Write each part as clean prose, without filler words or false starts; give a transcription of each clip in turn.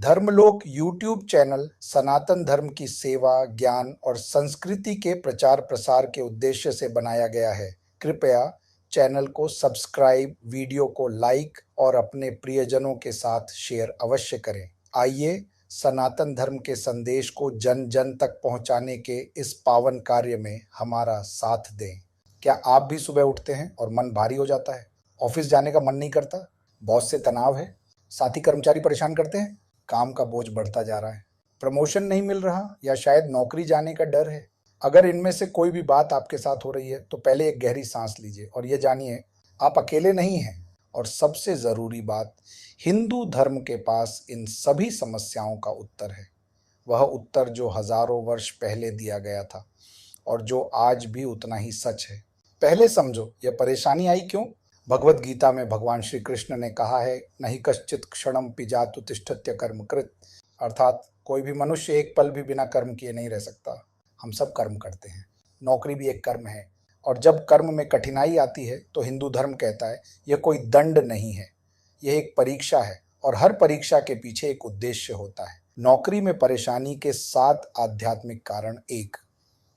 धर्मलोक YouTube channel सनातन धर्म की सेवा, ज्ञान और संस्कृति के प्रचार प्रसार के उद्देश्य से बनाया गया है। कृपया चैनल को सब्सक्राइब, वीडियो को लाइक और अपने प्रियजनों के साथ शेयर अवश्य करें। आइए सनातन धर्म के संदेश को जन जन तक पहुंचाने के इस पावन कार्य में हमारा साथ दें। क्या आप भी सुबह उठते हैं और मन भारी हो जाता है? ऑफिस जाने का मन नहीं करता, बॉस से तनाव है, साथी कर्मचारी परेशान करते हैं, काम का बोझ बढ़ता जा रहा है, प्रमोशन नहीं मिल रहा या शायद नौकरी जाने का डर है। अगर इनमें से कोई भी बात आपके साथ हो रही है तो पहले एक गहरी सांस लीजिए और ये जानिए आप अकेले नहीं हैं। और सबसे ज़रूरी बात, हिंदू धर्म के पास इन सभी समस्याओं का उत्तर है। वह उत्तर जो हजारों वर्ष पहले दिया गया था और जो आज भी उतना ही सच है। पहले समझो यह परेशानी आई क्यों। भगवत गीता में भगवान श्री कृष्ण ने कहा है, नहीं कश्चित क्षणम पिजातु तिष्ठत्य कर्मकृत, अर्थात कोई भी मनुष्य एक पल भी बिना कर्म किए नहीं रह सकता। हम सब कर्म करते हैं, नौकरी भी एक कर्म है। और जब कर्म में कठिनाई आती है तो हिंदू धर्म कहता है यह कोई दंड नहीं है, यह एक परीक्षा है और हर परीक्षा के पीछे एक उद्देश्य होता है। नौकरी में परेशानी के 7 आध्यात्मिक कारण। 1,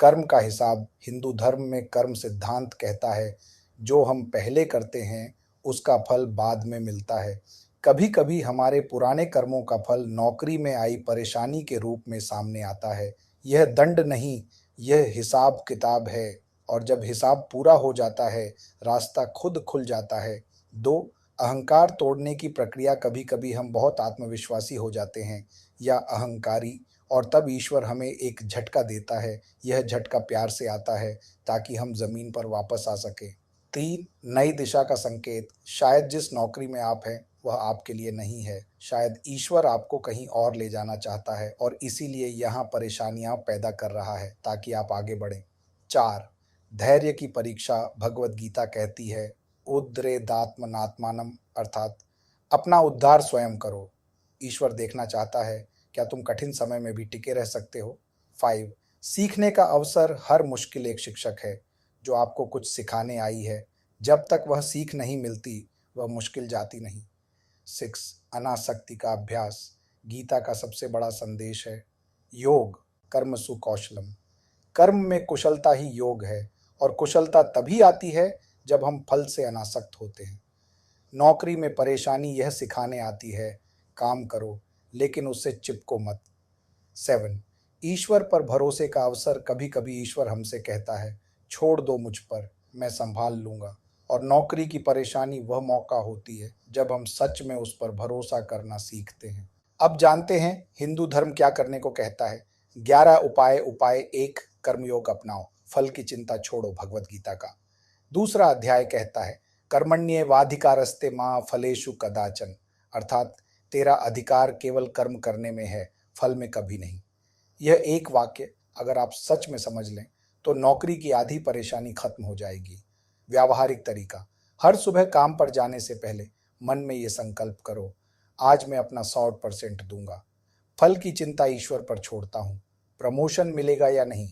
कर्म का हिसाब। हिंदू धर्म में कर्म सिद्धांत कहता है जो हम पहले करते हैं उसका फल बाद में मिलता है। कभी कभी हमारे पुराने कर्मों का फल नौकरी में आई परेशानी के रूप में सामने आता है। यह दंड नहीं, यह हिसाब किताब है और जब हिसाब पूरा हो जाता है रास्ता खुद खुल जाता है। 2, अहंकार तोड़ने की प्रक्रिया। कभी कभी हम बहुत आत्मविश्वासी हो जाते हैं या अहंकारी और तब ईश्वर हमें एक झटका देता है। यह झटका प्यार से आता है ताकि हम जमीन पर वापस आ सके। 3, नई दिशा का संकेत। शायद जिस नौकरी में आप हैं वह आपके लिए नहीं है, शायद ईश्वर आपको कहीं और ले जाना चाहता है और इसीलिए यहाँ परेशानियां पैदा कर रहा है ताकि आप आगे बढ़ें। 4, धैर्य की परीक्षा। भगवत गीता कहती है उद्रेदात्मनात्मानम, अर्थात अपना उद्धार स्वयं करो। ईश्वर देखना चाहता है क्या तुम कठिन समय में भी टिके रह सकते हो। 5, सीखने का अवसर। हर मुश्किल एक शिक्षक है जो आपको कुछ सिखाने आई है। जब तक वह सीख नहीं मिलती वह मुश्किल जाती नहीं। 6, अनासक्ति का अभ्यास। गीता का सबसे बड़ा संदेश है योग कर्मसु कौशलम। कर्म में कुशलता ही योग है और कुशलता तभी आती है जब हम फल से अनासक्त होते हैं। नौकरी में परेशानी यह सिखाने आती है काम करो लेकिन उससे चिपको मत। 7, ईश्वर पर भरोसे का अवसर। कभी कभी ईश्वर हमसे कहता है छोड़ दो मुझ पर, मैं संभाल लूंगा। और नौकरी की परेशानी वह मौका होती है जब हम सच में उस पर भरोसा करना सीखते हैं। अब जानते हैं हिंदू धर्म क्या करने को कहता है। 11 उपाय। उपाय 1, कर्मयोग अपनाओ, फल की चिंता छोड़ो। भगवत गीता का दूसरा अध्याय कहता है कर्मण्येवाधिकारस्ते मां फलेषु कदाचन, अर्थात तेरा अधिकार केवल कर्म करने में है, फल में कभी नहीं। यह एक वाक्य अगर आप सच में समझ लें तो नौकरी की आधी परेशानी खत्म हो जाएगी। व्यावहारिक तरीका। हर सुबह काम पर जाने से पहले मन में ये संकल्प करो आज मैं अपना 100% दूंगा। फल की चिंता ईश्वर पर छोड़ता हूँ। प्रमोशन मिलेगा या नहीं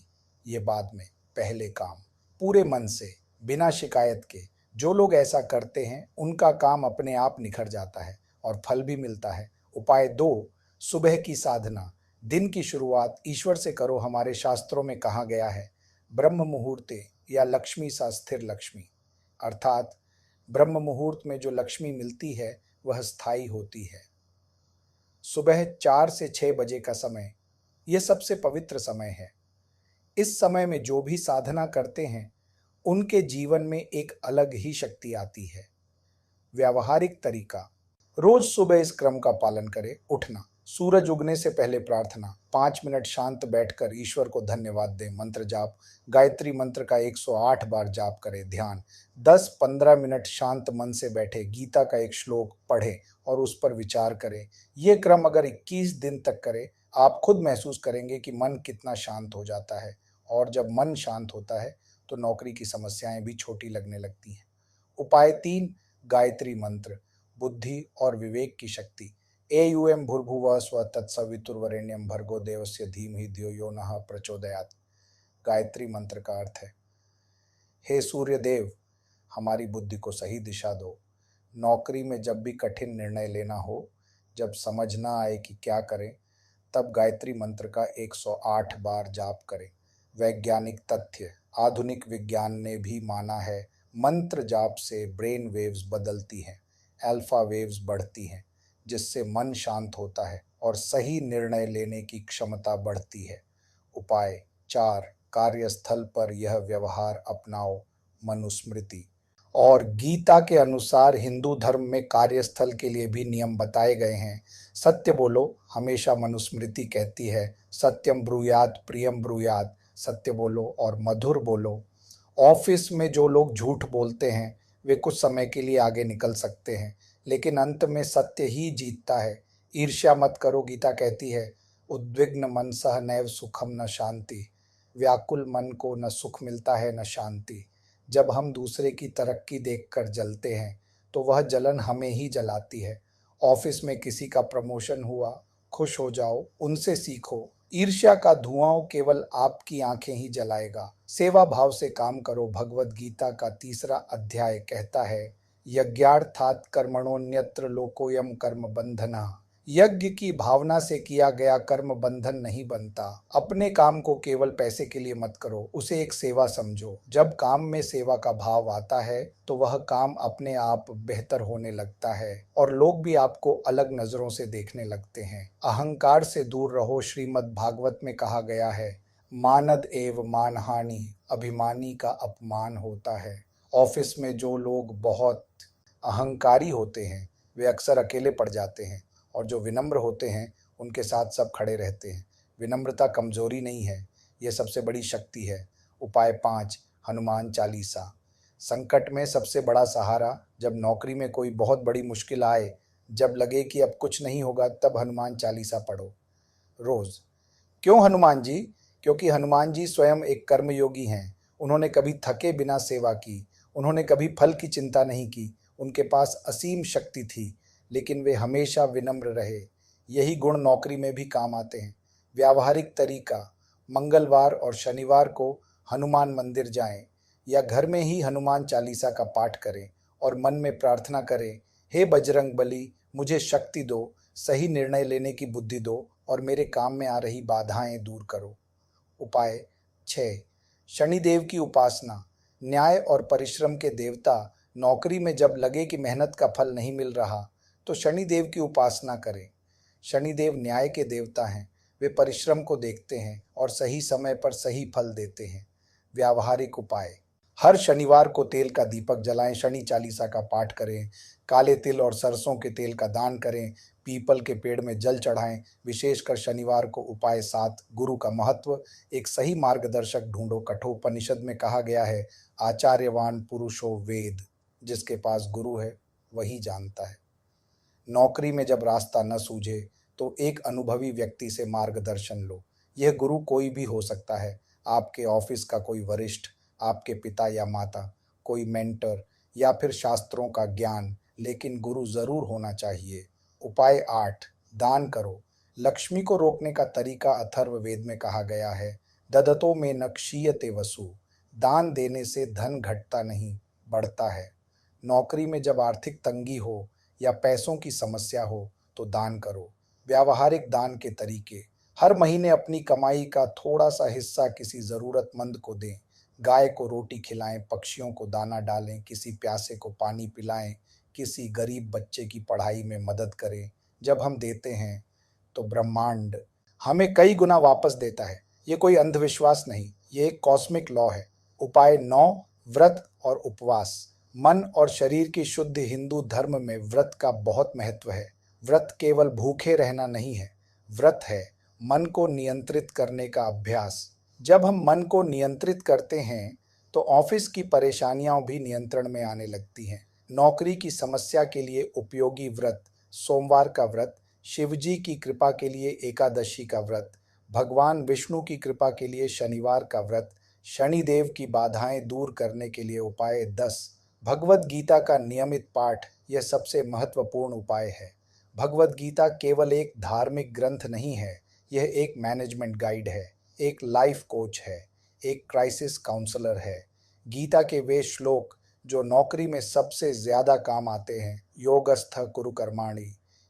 ये बाद में, पहले काम। पूरे मन से, बिना शिकायत के। जो लोग ऐसा करते हैं उनका काम अपने आप निखर जाता है और फल भी मिलता है। उपाय 2, सुबह की साधना। दिन की शुरुआत ईश्वर से करो। हमारे शास्त्रों में कहा गया है ब्रह्म मुहूर्ते या लक्ष्मी सा स्थिर लक्ष्मी, अर्थात ब्रह्म मुहूर्त में जो लक्ष्मी मिलती है वह स्थायी होती है। सुबह 4 से 6 बजे का समय यह सबसे पवित्र समय है। इस समय में जो भी साधना करते हैं उनके जीवन में एक अलग ही शक्ति आती है। व्यावहारिक तरीका। रोज सुबह इस क्रम का पालन करें। उठना, सूरज उगने से पहले प्रार्थना, 5 मिनट शांत बैठकर ईश्वर को धन्यवाद दें। मंत्र जाप, गायत्री मंत्र का 108 बार जाप करें। ध्यान, 10-15 मिनट शांत मन से बैठे गीता का एक श्लोक पढ़ें और उस पर विचार करें। ये क्रम अगर 21 दिन तक करें आप खुद महसूस करेंगे कि मन कितना शांत हो जाता है। और जब मन शांत होता है तो नौकरी की समस्याएं भी छोटी लगने लगती हैं। उपाय 3, गायत्री मंत्र। बुद्धि और विवेक की शक्ति। एयूएम भूर्भुवः स्वः तत्सवितुर्वरेण्यं भर्गो देवस्य धीमहि धियो यो नः प्रचोदयात्। गायत्री मंत्र का अर्थ है हे सूर्य देव, हमारी बुद्धि को सही दिशा दो। नौकरी में जब भी कठिन निर्णय लेना हो, जब समझ ना आए कि क्या करें, तब गायत्री मंत्र का 108 बार जाप करें। वैज्ञानिक तथ्य: आधुनिक विज्ञान ने भी माना है, मंत्र जाप से ब्रेन वेव्स बदलती हैं, अल्फा वेव्स बढ़ती हैं, जिससे मन शांत होता है और सही निर्णय लेने की क्षमता बढ़ती है। उपाय 4: कार्यस्थल पर यह व्यवहार अपनाओ। मनुस्मृति और गीता के अनुसार हिंदू धर्म में कार्यस्थल के लिए भी नियम बताए गए हैं। सत्य बोलो, हमेशा मनुस्मृति कहती है, सत्यम ब्रूयात प्रियम ब्रूयात, सत्य बोलो और मधुर बोलो। ऑफिस में जो लोग झूठ बोलते हैं वे कुछ समय के लिए आगे निकल सकते हैं, लेकिन अंत में सत्य ही जीतता है। ईर्ष्या मत करो, गीता कहती है, उद्विग्न मन सह नैव सुखम न शांति। व्याकुल मन को न सुख मिलता है न शांति। जब हम दूसरे की तरक्की देखकर जलते हैं तो वह जलन हमें ही जलाती है। ऑफिस में किसी का प्रमोशन हुआ, खुश हो जाओ, उनसे सीखो। ईर्ष्या का धुआं केवल आपकी आंखें ही जलाएगा। सेवा भाव से काम करो। भगवत गीता का 3रा अध्याय कहता है, यज्ञार्थात कर्मणोन्यत्र लोकोयम कर्म बंधना। यज्ञ की भावना से किया गया कर्म बंधन नहीं बनता। अपने काम को केवल पैसे के लिए मत करो, उसे एक सेवा समझो। जब काम में सेवा का भाव आता है तो वह काम अपने आप बेहतर होने लगता है और लोग भी आपको अलग नजरों से देखने लगते हैं। अहंकार से दूर रहो। श्रीमद् भागवत में कहा गया है, मानद एव मानहानि, अभिमानी का अपमान होता है। ऑफिस में जो लोग बहुत अहंकारी होते हैं वे अक्सर अकेले पड़ जाते हैं, और जो विनम्र होते हैं उनके साथ सब खड़े रहते हैं। विनम्रता कमजोरी नहीं है, यह सबसे बड़ी शक्ति है। उपाय 5: हनुमान चालीसा। संकट में सबसे बड़ा सहारा: जब नौकरी में कोई बहुत बड़ी मुश्किल आए, जब लगे कि अब कुछ नहीं होगा, तब हनुमान चालीसा पढ़ो रोज। क्यों हनुमान जी? क्योंकि हनुमान जी स्वयं एक कर्मयोगी हैं। उन्होंने कभी थके बिना सेवा की, उन्होंने कभी फल की चिंता नहीं की। उनके पास असीम शक्ति थी, लेकिन वे हमेशा विनम्र रहे। यही गुण नौकरी में भी काम आते हैं। व्यावहारिक तरीका: मंगलवार और शनिवार को हनुमान मंदिर जाएं या घर में ही हनुमान चालीसा का पाठ करें और मन में प्रार्थना करें, हे बजरंग बली, मुझे शक्ति दो, सही निर्णय लेने की बुद्धि दो और मेरे काम में आ रही बाधाएं दूर करो। उपाय 6: शनिदेव की उपासना। न्याय और परिश्रम के देवता। नौकरी में जब लगे कि मेहनत का फल नहीं मिल रहा तो शनिदेव की उपासना करें। शनिदेव न्याय के देवता हैं। वे परिश्रम को देखते हैं और सही समय पर सही फल देते हैं। व्यावहारिक उपाय: हर शनिवार को तेल का दीपक जलाएं, शनि चालीसा का पाठ करें, काले तिल और सरसों के तेल का दान करें, पीपल के पेड़ में जल चढ़ाएं। विशेषकर शनिवार को। उपाय 7: गुरु का महत्व। एक सही मार्गदर्शक ढूंढो। कठोपनिषद में कहा गया है, आचार्यवान पुरुषो वेद। जिसके पास गुरु है वही जानता है। नौकरी में जब रास्ता न सूझे तो एक अनुभवी व्यक्ति से मार्गदर्शन लो। यह गुरु कोई भी हो सकता है, आपके ऑफिस का कोई वरिष्ठ, आपके पिता या माता, कोई मेंटर या फिर शास्त्रों का ज्ञान, लेकिन गुरु जरूर होना चाहिए। उपाय 8: दान करो। लक्ष्मी को रोकने का तरीका अथर्ववेद में कहा गया है, ददतो में न क्षीयते वसु। दान देने से धन घटता नहीं, बढ़ता है। नौकरी में जब आर्थिक तंगी हो या पैसों की समस्या हो तो दान करो। व्यावहारिक दान के तरीके: हर महीने अपनी कमाई का थोड़ा सा हिस्सा किसी जरूरतमंद को दें। गाय को रोटी खिलाएं, पक्षियों को दाना डालें, किसी प्यासे को पानी पिलाएं, किसी गरीब बच्चे की पढ़ाई में मदद करें। जब हम देते हैं तो ब्रह्मांड हमें कई गुना वापस देता है। ये कोई अंधविश्वास नहीं, ये एक कॉस्मिक लॉ है। उपाय 9: व्रत और उपवास। मन और शरीर की शुद्ध। हिंदू धर्म में व्रत का बहुत महत्व है। व्रत केवल भूखे रहना नहीं है, व्रत है मन को नियंत्रित करने का अभ्यास। जब हम मन को नियंत्रित करते हैं तो ऑफिस की परेशानियां भी नियंत्रण में आने लगती हैं। नौकरी की समस्या के लिए उपयोगी व्रत: सोमवार का व्रत, शिवजी की कृपा के लिए एकादशी का व्रत, भगवान विष्णु की कृपा के लिए शनिवार का व्रत, शनिदेव की बाधाएं दूर करने के लिए उपाय 10, भगवत गीता का नियमित पाठ। यह सबसे महत्वपूर्ण उपाय है। भगवत गीता केवल एक धार्मिक ग्रंथ नहीं है, यह एक मैनेजमेंट गाइड है, एक लाइफ कोच है, एक क्राइसिस काउंसलर है। गीता के वे श्लोक जो नौकरी में सबसे ज्यादा काम आते हैं, योगस्थ कुरु कर्माणि,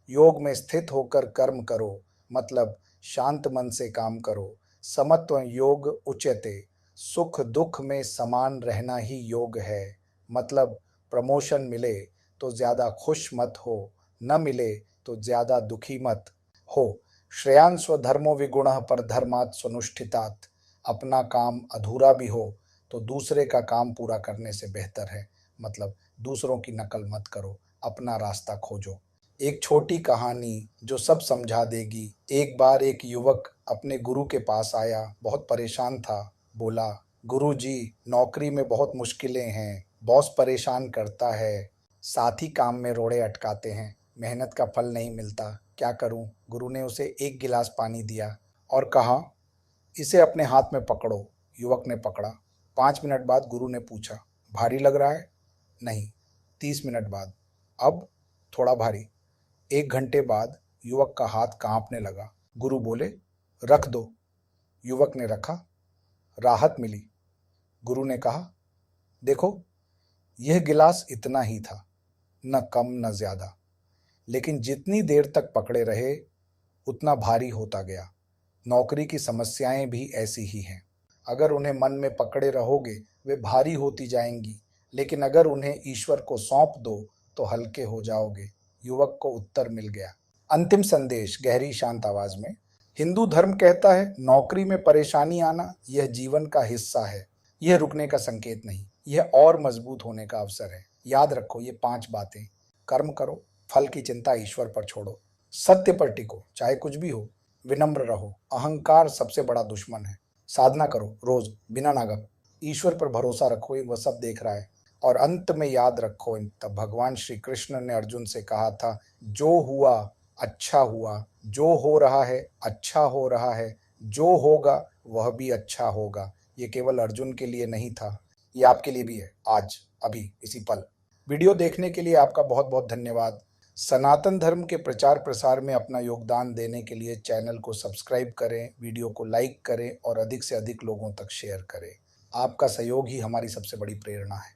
योग में स्थित होकर कर्म करो, मतलब शांत मन से काम करो। समत्व योग उच्यते, सुख दुख में समान रहना ही योग है। मतलब प्रमोशन मिले तो ज्यादा खुश मत हो, न मिले तो ज्यादा दुखी मत हो। श्रेयान् स्वधर्मो विगुणः परधर्मात् स्वनुष्ठितात्। अपना काम अधूरा भी हो तो दूसरे का काम पूरा करने से बेहतर है। मतलब दूसरों की नकल मत करो, अपना रास्ता खोजो। एक छोटी कहानी जो सब समझा देगी। एक बार एक युवक अपने गुरु के पास आया, बहुत परेशान था। बोला, गुरु जी, नौकरी में बहुत मुश्किलें हैं, बॉस परेशान करता है, साथी काम में रोड़े अटकाते हैं, मेहनत का फल नहीं मिलता, क्या करूं? गुरु ने उसे एक गिलास पानी दिया और कहा, इसे अपने हाथ में पकड़ो। युवक ने पकड़ा। 5 मिनट बाद गुरु ने पूछा, भारी लग रहा है? नहीं। 30 मिनट बाद, अब थोड़ा भारी। 1 घंटे बाद युवक का हाथ कांपने लगा। गुरु बोले, रख दो। युवक ने रखा, राहत मिली। गुरु ने कहा, देखो, यह गिलास इतना ही था, न कम न ज्यादा, लेकिन जितनी देर तक पकड़े रहे उतना भारी होता गया। नौकरी की समस्याएं भी ऐसी ही हैं। अगर उन्हें मन में पकड़े रहोगे वे भारी होती जाएंगी, लेकिन अगर उन्हें ईश्वर को सौंप दो तो हल्के हो जाओगे। युवक को उत्तर मिल गया। अंतिम संदेश गहरी शांत आवाज में। हिंदू धर्म कहता है, नौकरी में परेशानी आना यह जीवन का हिस्सा है, यह रुकने का संकेत नहीं, यह और मजबूत होने का अवसर है। याद रखो ये 5 बातें। कर्म करो, फल की चिंता ईश्वर पर छोड़ो, सत्य पर टिको चाहे कुछ भी हो, विनम्र रहो, अहंकार सबसे बड़ा दुश्मन है, साधना करो रोज बिना नागा, ईश्वर पर भरोसा रखो, वह सब देख रहा है। और अंत में याद रखो, तब भगवान श्री कृष्ण ने अर्जुन से कहा था, जो हुआ अच्छा हुआ, जो हो रहा है अच्छा हो रहा है, जो होगा वह भी अच्छा होगा। ये केवल अर्जुन के लिए नहीं था, ये आपके लिए भी है, आज अभी इसी पल। वीडियो देखने के लिए आपका बहुत बहुत धन्यवाद। सनातन धर्म के प्रचार प्रसार में अपना योगदान देने के लिए चैनल को सब्सक्राइब करें, वीडियो को लाइक करें और अधिक से अधिक लोगों तक शेयर करें। आपका सहयोग ही हमारी सबसे बड़ी प्रेरणा है।